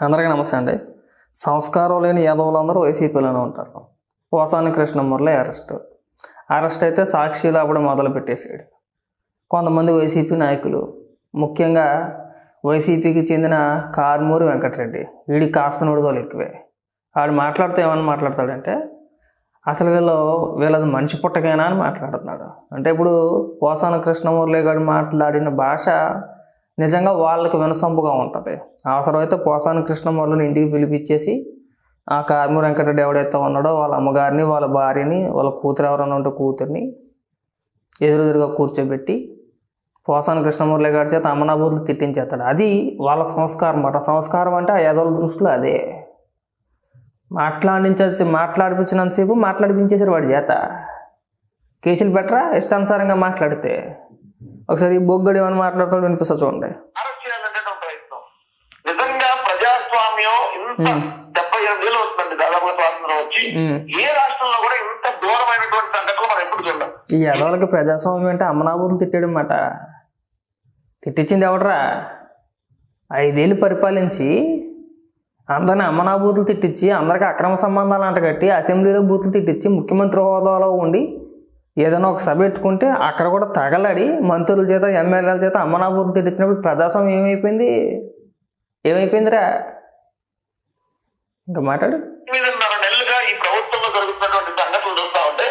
అందరికీ నమస్తే అండి. సంస్కారం లేని యాదవులందరూ వైసీపీలోనే ఉంటారు. పోసాని కృష్ణమురళి అరెస్ట్ అయితే సాక్షిలు అప్పుడు మొదలు పెట్టేసాడు. కొంతమంది వైసీపీ నాయకులు, ముఖ్యంగా వైసీపీకి చెందిన కారుమూరి వెంకటరెడ్డి, వీడికి కాస్త నోడుదోలు ఎక్కువే. వాడు మాట్లాడితే ఏమని మాట్లాడతాడంటే అసలు వీళ్ళది మనిషి పుట్టకైనా అని మాట్లాడుతున్నాడు. అంటే ఇప్పుడు పోసాని కృష్ణమురళి గారు మాట్లాడిన భాష నిజంగా వాళ్ళకి వినసొంపుగా ఉంటుంది. అవసరమైతే పోసాని కృష్ణమురళిని ఇంటికి పిలిపించేసి ఆ కారుమూరి వెంకటరెడ్డి ఎవడైతే ఉన్నాడో వాళ్ళ అమ్మగారిని, వాళ్ళ భార్యని, వాళ్ళ కూతురు ఎవరైనా ఉంటే కూతుర్ని ఎదురుగా కూర్చోబెట్టి పోసాని కృష్ణమురళి గారి చేత అమ్మనాబూర్లు తిట్టించేస్తాడు. అది వాళ్ళ సంస్కారం అన్నమాట. సంస్కారం అంటే ఆ యాదవుల దృష్టిలో అదే. మాట్లాడిపించినంతసేపు మాట్లాడిపించేసారు వాడి చేత. కేసులు పెట్టరా ఇష్టానుసారంగా మాట్లాడితే. ఒకసారి బొగ్గడు ఏమని మాట్లాడతాడు వినిపిస్తా చూడండి. నిజంగా ప్రజాస్వామ్యం ఇంత 78 ఏళ్ళు వస్తుందండి, దాదాపుగా స్వాతంత్రం వచ్చి ఏ రాష్ట్రంలో కూడా ఇంత దూరమైనటువంటి సంఘటనలు మనం ఎప్పుడు చూద్దాం. ఈ యాదవులకి ప్రజాస్వామ్యం అంటే అమ్మనాబూర్లు తిట్టాడు అన్నమాట. తిట్టించింది ఎవడరా? 5 ఏళ్ళు పరిపాలించి అందరిని అమ్మనాబూతులు తిట్టించి, అందరికీ అక్రమ సంబంధాలు అంటగట్టి, అసెంబ్లీలో బూతులు తిట్టించి, ముఖ్యమంత్రి హోదాలో ఉండి ఏదైనా ఒక సభ పెట్టుకుంటే అక్కడ కూడా తగలడి మంత్రుల చేత, ఎమ్మెల్యేల చేత అమ్మనాబూతులు తిట్టించినప్పుడు ప్రజాస్వామ్యం ఏమైపోయిందిరా? ఇంకా మాట్లాడు. 8.5 నెలలుగా ఈ ప్రభుత్వంలో జరుగుతున్నటువంటి సంఘటనలు చూస్తా ఉంటే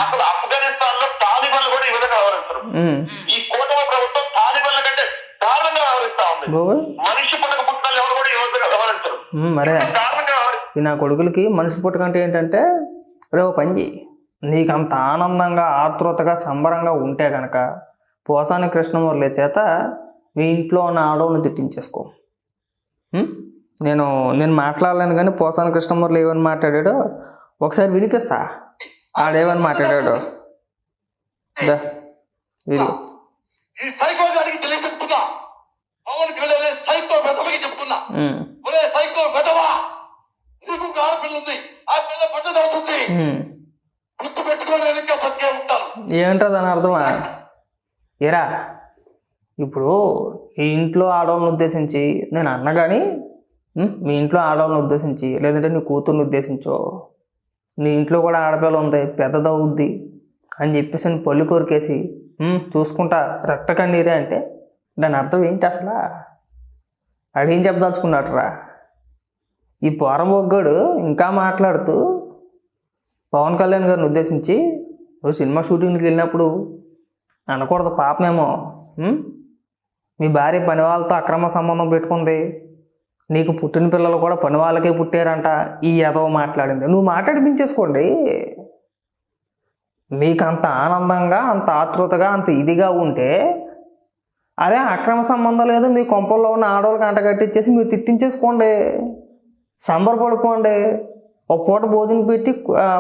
అసలు ఆఫ్ఘనిస్తాన్ లో తాలిబాన్లు కూడా ఈ విధంగా వ్యవహరిస్తారు. ఈ కూటమి ప్రభుత్వం తాలిబాన్ల కంటే దారుణంగా వ్యవహరిస్తా ఉంది. మనిషి పుట్టక పుట్టాలు ఎవరు కూడా ఈ విధంగా వ్యవహరించరు. మరే నా కొడుకులకి మనిషి పుట్టకంటే ఏంటంటే, రేపు పని చేయి, నీకు అంత ఆనందంగా, ఆతృతగా, సంబరంగా ఉంటే కనుక పోసాని కృష్ణమురళి చేత మీ ఇంట్లో ఉన్న ఆడవాళ్ళని తిట్టించేసుకో. నేను మాట్లాడలేను కానీ పోసాని కృష్ణమురళి ఏమని మాట్లాడాడో ఒకసారి వినిపిస్తా. ఆడేమని మాట్లాడాడు ఏమంటారు దాని అర్థమా? ఏరా, ఇప్పుడు ఈ ఇంట్లో ఆడవాళ్ళని ఉద్దేశించి నేను అన్న కానీ మీ ఇంట్లో ఆడవాళ్ళని ఉద్దేశించి, లేదంటే నీ కూతుర్ని ఉద్దేశించో, నీ ఇంట్లో కూడా ఆడపిల్ల ఉంది పెద్దదవుద్ది అని చెప్పేసి నేను పళ్ళు కొరికేసి చూసుకుంటా రక్త కన్నీరే అంటే దాని అర్థం ఏంటి అసలు? అడిగేం చెప్పదలుచుకున్నాడురా? ఈ పోరమొగ్గాడు ఇంకా మాట్లాడుతూ పవన్ కళ్యాణ్ గారిని ఉద్దేశించి, నువ్వు సినిమా షూటింగ్కి వెళ్ళినప్పుడు అనకూడదు పాపమేమో, మీ భార్య పని వాళ్ళతో అక్రమ సంబంధం పెట్టుకుంది, నీకు పుట్టిన పిల్లలు కూడా పని వాళ్ళకే పుట్టారంట, ఈ ఎదవ మాట్లాడింది. నువ్వు మాట్లాడిపించేసుకోండి. మీకు అంత ఆనందంగా, అంత ఆతృతగా, అంత ఇదిగా ఉంటే అదే అక్రమ సంబంధం లేదు మీ కొంపల్లో ఉన్న ఆడవాళ్ళకి అంట కట్టించేసి మీరు తిట్టించేసుకోండి, సంబరపడుకోండి. ఒక పూట భోజనం పెట్టి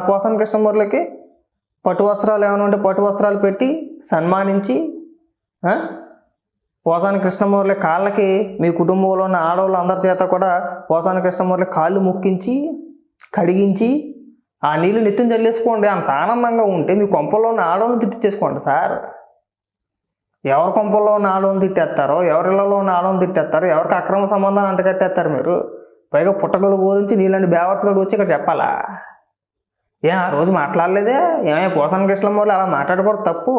పోసాని కృష్ణమురళికి పట్టు వస్త్రాలు ఏమైనా ఉంటే పట్టు వస్త్రాలు పెట్టి సన్మానించి, పోసాని కృష్ణమురళి కాళ్ళకి మీ కుటుంబంలో ఉన్న ఆడవాళ్ళు అందరి చేత కూడా పోసాని కృష్ణమురళి కాళ్ళు ముక్కించి కడిగించి ఆ నీళ్ళు నెత్తిన చల్లేసుకోండి. అంత ఆనందంగా ఉంటే మీ కొంపల్లో ఉన్న ఆడవాళ్ళని తిట్టించేసుకోండి సార్. ఎవరి కొంపల్లో ఉన్న ఆడవాళ్ళని తిట్టేస్తారో, ఎవరిళ్ళలో ఉన్న ఆడవాళ్ళని తిట్టేస్తారో, ఎవరికి అక్రమ సంబంధాలు అంటగట్టేస్తారు మీరు. పైగా పుట్టగలు గురించి నీలాంటి బేవర్స్గడు వచ్చి ఇక్కడ చెప్పాలా? ఆ రోజు మాట్లాడలేదే? ఏమైనా పోసాని కృష్ణమురళి అలా మాట్లాడకూడదు, తప్పు.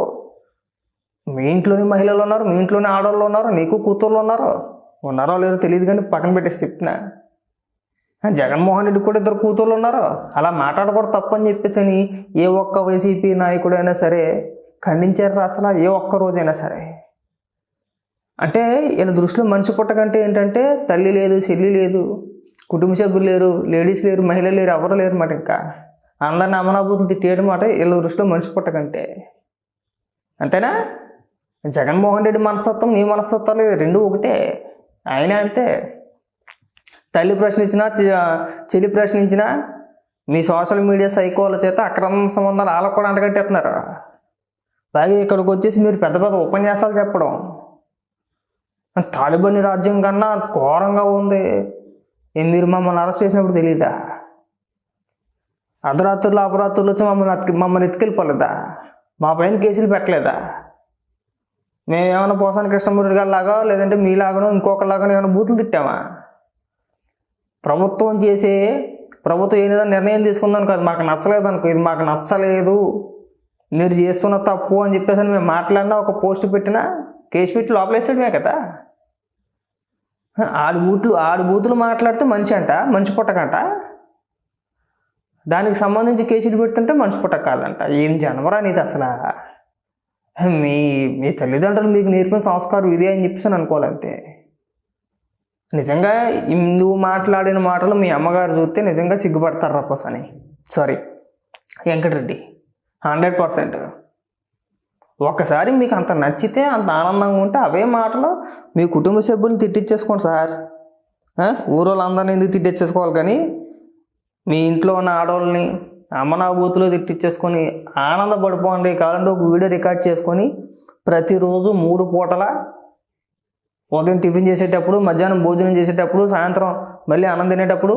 మీ ఇంట్లోని మహిళలు ఉన్నారు, మీ ఇంట్లోని ఆడవాళ్ళు ఉన్నారు, నీకు కూతుర్లు ఉన్నారో లేదో తెలియదు కానీ పక్కన పెట్టేసి చెప్తున్నా. జగన్మోహన్ రెడ్డి కూడా 2 కూతుర్లు ఉన్నారు. అలా మాట్లాడకూడదు, తప్పు అని చెప్పేసి ఏ ఒక్క వైసీపీ నాయకుడైనా సరే ఖండించారు అసలు? ఏ ఒక్క రోజైనా సరే? అంటే వీళ్ళ దృష్టిలో మనిషి పుట్టకంటే ఏంటంటే తల్లి లేదు, చెల్లి లేదు, కుటుంబ సభ్యులు లేరు, లేడీస్ లేరు, మహిళలు లేరు, ఎవరు లేరు మాట. ఇంకా అందరిని అమనాభూతులు తిట్టేయడం మాట వీళ్ళ దృష్టిలో మనిషి పుట్టకంటే. అంతేనా? జగన్మోహన్ రెడ్డి మనస్తత్వం నీ మనస్తత్వం లేదు, 2 ఒకటే. ఆయన అంతే. తల్లి ప్రశ్నించినా, చెల్లి ప్రశ్నించినా మీ సోషల్ మీడియా సైకోల చేత అక్రమ సంబంధాలు వాళ్ళకు కూడా అంటగట్టేస్తున్నారు. అలాగే ఇక్కడికి వచ్చేసి మీరు పెద్ద పెద్ద ఉపన్యాసాలు చెప్పడం, తాలిబాన్ రాజ్యం కన్నా ఘోరంగా ఉంది, మీరు మమ్మల్ని అరెస్ట్ చేసినప్పుడు తెలీదా? అర్ధరాత్రులు అపరాత్రులు వచ్చి మమ్మల్ని ఎత్తుకెళ్ళిపోలేదా? మా పైన కేసులు పెట్టలేదా? మేమేమైనా పోసాని కృష్ణమురళి గారి లాగా లేదంటే మీలాగానో ఇంకొకలాగానో ఏమైనా బూతులు తిట్టామా? ప్రభుత్వం ఏదైనా నిర్ణయం తీసుకుందాం కాదు, మాకు నచ్చలేదు అనుకో, ఇది మాకు నచ్చలేదు, మీరు చేస్తున్న తప్పు అని చెప్పేసి మేము మాట్లాడినా, ఒక పోస్ట్ పెట్టినా కేసు పెట్టి లోపలేసేయడమే కదా. ఆడు బూతులు మాట్లాడితే మనిషి పుట్టకంట, దానికి సంబంధించి కేసులు పెడుతుంటే మనిషి పుట్టక కాదంట. ఏం జన్మరా నీది అసలు? మీ తల్లిదండ్రులు మీకు నేర్పిన సంస్కారం ఇదే అని చెప్పేసి అనుకోవాలంతే. నిజంగా నువ్వు మాట్లాడిన మాటలు మీ అమ్మగారు చూస్తే నిజంగా సిగ్గుపడతారు రప్పస్ అని. సారీ వెంకటరెడ్డి, 100%. ఒక్కసారి మీకు అంత నచ్చితే, అంత ఆనందంగా ఉంటే అవే మాటలు మీ కుటుంబ సభ్యుల్ని తిట్టించేసుకోండి సార్. ఊరోళ్ళందరినీ ఎందుకు తిట్టించేసుకోవాలి? కానీ మీ ఇంట్లో ఉన్న ఆడవాళ్ళని అమ్మనాభూతులు తిట్టించేసుకొని ఆనందపడిపోండి. కావాలంటే ఒక వీడియో రికార్డ్ చేసుకొని ప్రతిరోజు 3 పూటల, ఉదయం టిఫిన్ చేసేటప్పుడు, మధ్యాహ్నం భోజనం చేసేటప్పుడు, సాయంత్రం మళ్ళీ అన్నం తినేటప్పుడు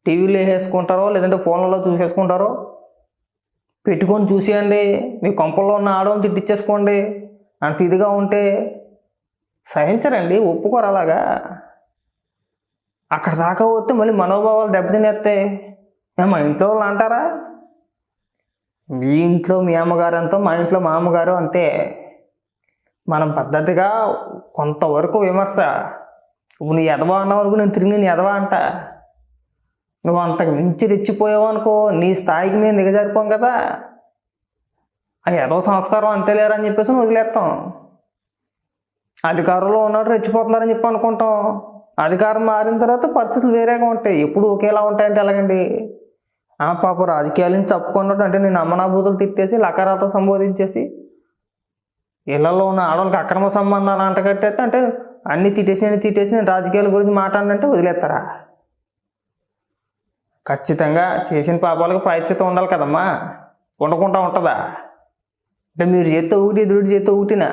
టీవీలో వేసేసుకుంటారో లేదంటే ఫోన్లలో చూసేసుకుంటారో పెట్టుకొని చూసేయండి. మీ కొంపల్లో ఉన్న ఆడవాళ్ళని తిట్టించేసుకోండి. అంత ఇదిగా ఉంటే సహించరండి, ఒప్పుకోరు. అలాగా అక్కడ దాకా వస్తే మళ్ళీ మనోభావాలు దెబ్బతినేస్తాయి. మా ఇంట్లో వాళ్ళు అంటారా, మీ ఇంట్లో మీ అమ్మగారు అంతా, మా ఇంట్లో మా అమ్మగారు అంతే. మనం పద్ధతిగా కొంతవరకు విమర్శ. ఇప్పుడు నీ ఎదవా అన్న వరకు నేను తిరిగి నేను ఎదవా అంట. నువ్వు అంతకు మించి రెచ్చిపోయావు అనుకో, నీ స్థాయికి మేము దిగజారిపోం కదా. ఆ ఎదవ సంస్కారం అంతేలేరని చెప్పేసి వదిలేస్తాం. అధికారంలో ఉన్నట్టు రెచ్చిపోతున్నారని చెప్పి అనుకుంటాం. అధికారం మారిన తర్వాత పరిస్థితులు వేరేగా ఉంటాయి. ఎప్పుడు ఒకేలా ఉంటాయంటే ఎలాగండి? పాప రాజకీయాల నుంచి తప్పుకున్నట్టు అంటే నేను అమ్మనాభూతులు తిట్టేసి లకారాలతో సంబోధించేసి ఇళ్లలో ఉన్న ఆడవాళ్ళకి అక్రమ సంబంధాలు అంటగట్టేస్తే, అంటే అన్ని తిట్టేసి నేను రాజకీయాల గురించి మాట్లాడినంటే వదిలేస్తారా? ఖచ్చితంగా చేసిన పాపాలకు ప్రాయశ్చిత్తం ఉండాలి కదమ్మా, ఉండకుండా ఉంటుందా? అంటే మీరు చేస్తే ఒకటి, ఎదురు చేస్తే ఒకటినా?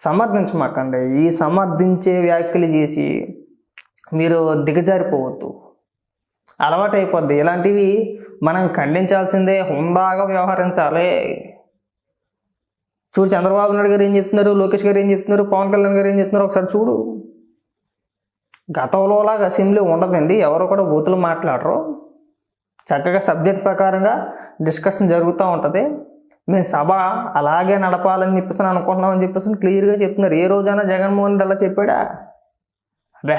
సమర్థించమాకండి. ఈ సమర్థించే వ్యాఖ్యలు చేసి మీరు దిగజారిపోవద్దు, అలవాటు అయిపోద్ది. ఇలాంటివి మనం ఖండించాల్సిందే, హుందాగా వ్యవహరించాలి. చూడు, చంద్రబాబు నాయుడు గారు ఏం చెప్తున్నారు, లోకేష్ గారు ఏం చెప్తున్నారు, పవన్ కళ్యాణ్ గారు ఏం చెప్తున్నారు ఒకసారి చూడు. గతంలోలాగా అసెంబ్లీ ఉండదండి, ఎవరో కూడా బూతులు మాట్లాడరు. చక్కగా సబ్జెక్ట్ ప్రకారంగా డిస్కషన్ జరుగుతూ ఉంటుంది. మేము సభ అలాగే నడపాలని చెప్పేసి అనుకుంటున్నాం అని చెప్పేసి క్లియర్గా చెప్తున్నారు. ఏ రోజైనా జగన్మోహన్ రెడ్డి అలా చెప్పాడా? అదే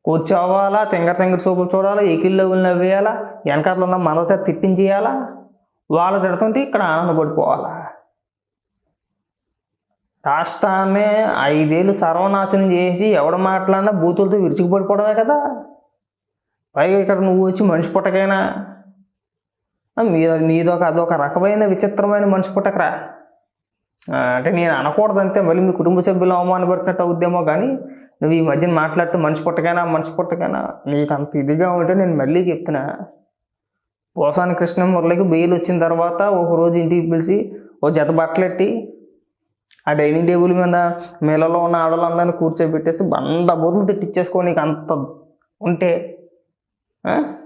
కూర్చోవాలా, తింగర్ సూపులు చూడాలా, ఎకిల్లో నవ్వేయాలా, వెనకాతలు ఉన్న మనసే తిట్టించేయాలా, వాళ్ళు తిడుతుంటే ఇక్కడ ఆనందపడిపోవాలా? రాష్ట్రాన్ని 5 ఏళ్ళు సర్వనాశనం చేసి ఎవడు మాట్లాడినా బూతులతో విరుచుకుపడిపోవడమే కదా. పైగా ఇక్కడ నువ్వు వచ్చి మనిషి పుట్టకైనా అదొక రకమైన విచిత్రమైన మనిషి పుట్టకరా. అంటే నేను అనకూడదంతే, మళ్ళీ మీ కుటుంబ సభ్యులు అవమానపడుతున్నట్టు అవుద్దేమో. కానీ నువ్వు ఈ మధ్యన మాట్లాడితే మనిషి పుట్టకైనా నీకు అంత ఇదిగా ఉంటే నేను మళ్ళీ చెప్తున్నా, పోసాని కృష్ణమురళికి బెయిల్ వచ్చిన తర్వాత ఒకరోజు ఇంటికి పిలిచి ఓ జత బట్టలెట్టి ఆ డైనింగ్ టేబుల్ మీద మేళలో ఉన్న ఆడవాళ్ళందరినీ కూర్చోబెట్టేసి బండ బూతులు తిట్టించేసుకో నీకు అంత ఉంటే.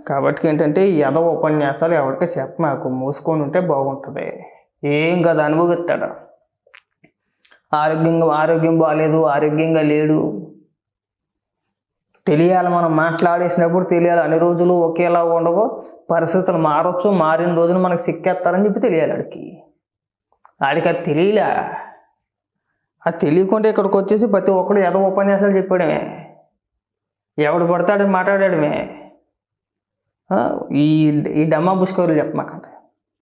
కాబట్టి ఏంటంటే ఈ ఎదవ ఉపన్యాసాలు ఎవరికే చెప్పమాకు, మూసుకొని ఉంటే బాగుంటుంది. ఏం కదా అనుభవిస్తాడు. ఆరోగ్యం బాగాలేదు, ఆరోగ్యంగా లేడు తెలియాలి. మనం మాట్లాడేసినప్పుడు తెలియాలి. అన్ని రోజులు ఒకేలా ఉండవు, పరిస్థితులు మారచ్చు, మారిన రోజులు మనకు సిక్కేస్తారని చెప్పి తెలియాలి ఆడికి అది తెలియలే. అది తెలియకుంటే ఇక్కడికి వచ్చేసి ప్రతి ఒక్కడు ఏదో ఉపన్యాసాలు చెప్పాడమే, ఎవడు పడతాడని మాట్లాడాడమే. ఈ డమ్మా బుష్కవర్లు చెప్పమాకండి.